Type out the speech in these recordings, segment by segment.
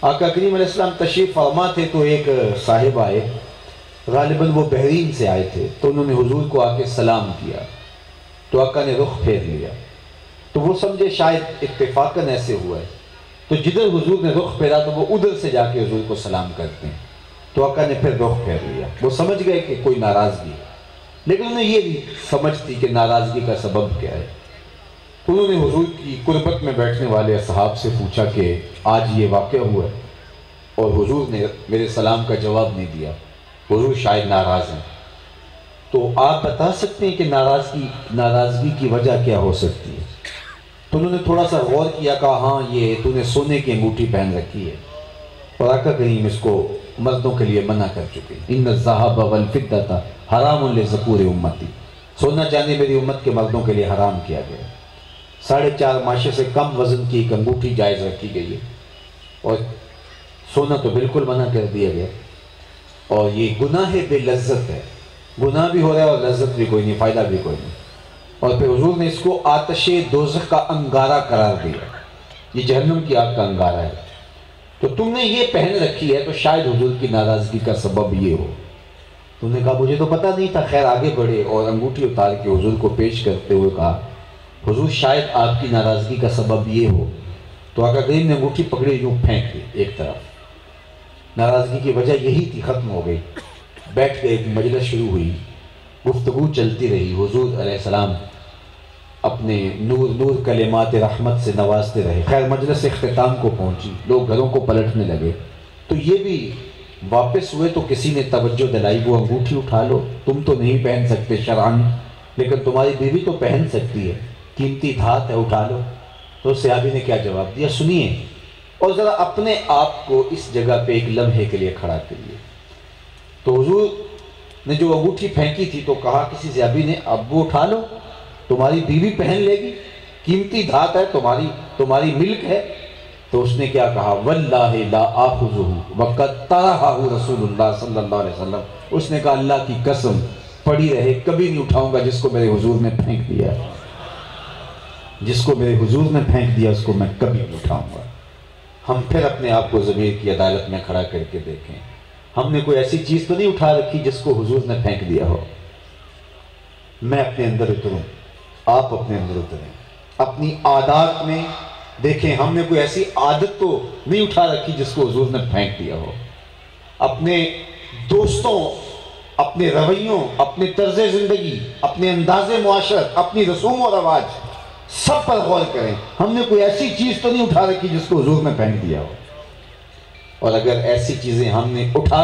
آقا کریم علیہ السلام تشریف فرما تھے تو ایک صاحب آئے، غالباً وہ بحرین سے آئے تھے، تو انہوں نے حضور کو آ کے سلام کیا تو آقا نے رخ پھیر لیا، تو وہ سمجھے شاید اتفاقاً ایسے ہوا ہے، تو جدھر حضور نے رخ پھیرا تو وہ ادھر سے جا کے حضور کو سلام کرتے ہیں، تو آقا نے پھر رخ پھیر لیا۔ وہ سمجھ گئے کہ کوئی ناراضگی ہے، لیکن انہیں یہ نہیں سمجھ تھی کہ ناراضگی کا سبب کیا ہے۔ انہوں نے حضور کی قربت میں بیٹھنے والے اصحاب سے پوچھا کہ آج یہ واقعہ ہوا ہے، اور حضور نے میرے سلام کا جواب نہیں دیا، حضور شاید ناراض ہیں، تو آپ بتا سکتے ہیں کہ ناراضگی کی وجہ کیا ہو سکتی ہے؟ تو انہوں نے تھوڑا سا غور کیا، کہا ہاں یہ تو نے سونے کی انگوٹھی پہن رکھی ہے، اور آقا کریم اس کو مردوں کے لیے منع کر چکے، ان الذھب والفضۃ حرام لذکور امتی، سونا چاندی میری امت کے مردوں کے لیے حرام کیا گیا۔ 4.5 ماشے سے کم وزن کی ایک انگوٹھی جائز رکھی گئی ہے، اور سونا تو بالکل منع کر دیا گیا، اور یہ گناہ بے لذت ہے، گناہ بھی ہو رہا ہے اور لذت بھی کوئی نہیں، فائدہ بھی کوئی نہیں، اور پھر حضور نے اس کو آتش دوزخ کا انگارہ قرار دیا، یہ جہنم کی آگ کا انگارہ ہے، تو تم نے یہ پہن رکھی ہے تو شاید حضور کی ناراضگی کا سبب یہ ہو۔ تم نے کہا مجھے تو پتہ نہیں تھا، خیر آگے بڑھے اور انگوٹھی اتار کے حضور کو پیش کرتے ہوئے کہا حضور شاید آپ کی ناراضگی کا سبب یہ ہو، تو آقا کریم نے انگوٹھی پکڑی، یوں پھینک دی ایک طرف، ناراضگی کی وجہ یہی تھی، ختم ہو گئی، بیٹھ گئے، مجلس شروع ہوئی، گفتگو چلتی رہی، حضور علیہ السلام اپنے نور کلمات رحمت سے نوازتے رہے، خیر مجلس اختتام کو پہنچی، لوگ گھروں کو پلٹنے لگے، تو یہ بھی واپس ہوئے تو کسی نے توجہ دلائی، وہ انگوٹھی اٹھا لو، تم تو نہیں پہن سکتے شرعاً، لیکن تمہاری بیوی تو پہن سکتی ہے، قیمتی دھات ہے، اٹھا لو۔ تو صحابی نے کیا جواب دیا سنیے، اور ذرا اپنے آپ کو اس جگہ پہ ایک لمحے کے لیے کھڑا کریے۔ تو حضور نے جو انگوٹھی پھینکی تھی تو کہا کسی صحابی نے اب وہ اٹھا لو، تمہاری بیوی پہن لے گی، قیمتی دھات ہے، تمہاری ملک ہے۔ تو اس نے کیا کہا واللہ لا آخذہ وقد طرحہ رسول اللہ صلی اللہ علیہ وسلم، اس نے کہا اللہ کی قسم پڑی رہے کبھی نہیں اٹھاؤں گا جس کو میرے حضور نے پھینک دیا، جس کو میرے حضور نے پھینک دیا اس کو میں کبھی نہیں اٹھاؤں گا۔ ہم پھر اپنے آپ کو ضمیر کی عدالت میں کھڑا کر کے دیکھیں، ہم نے کوئی ایسی چیز تو نہیں اٹھا رکھی جس کو حضور نے پھینک دیا ہو۔ میں اپنے اندر اتروں، آپ اپنے اندر اتریں، اپنی عادات میں دیکھیں، ہم نے کوئی ایسی عادت تو نہیں اٹھا رکھی جس کو حضور نے پھینک دیا ہو۔ اپنے دوستوں، اپنے رویوں، اپنے طرز زندگی، اپنے انداز معاشرت، اپنی رسوم و رواج، سب پر غور کریں، ہم نے کوئی ایسی چیز تو نہیں اٹھا رکھی جس کو حضور نے پھینک دیا ہو، اور اگر ایسی چیزیں ہم نے اٹھا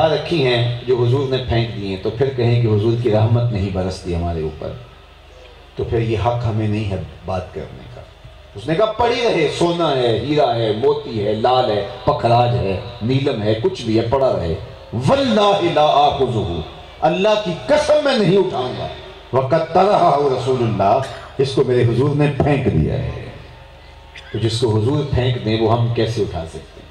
رکھی ہیں جو حضور نے پھینک دی ہیں تو پھر کہیں کہ حضور کی رحمت نہیں برستی ہمارے اوپر، تو پھر یہ حق ہمیں نہیں ہے بات کرنے کا۔ اس نے کہا پڑی رہے، سونا ہے، ہیرا ہے، موتی ہے، لال ہے، پکھراج ہے، نیلم ہے، کچھ بھی ہے، پڑا رہے، واللہ لا آخذہ، اللہ کی قسم میں نہیں اٹھاؤں گا، وقد طرحہ رسول اللہ، اس کو میرے حضور نے پھینک دیا ہے۔ تو جس کو حضور پھینک دیں وہ ہم کیسے اٹھا سکتے ہیں؟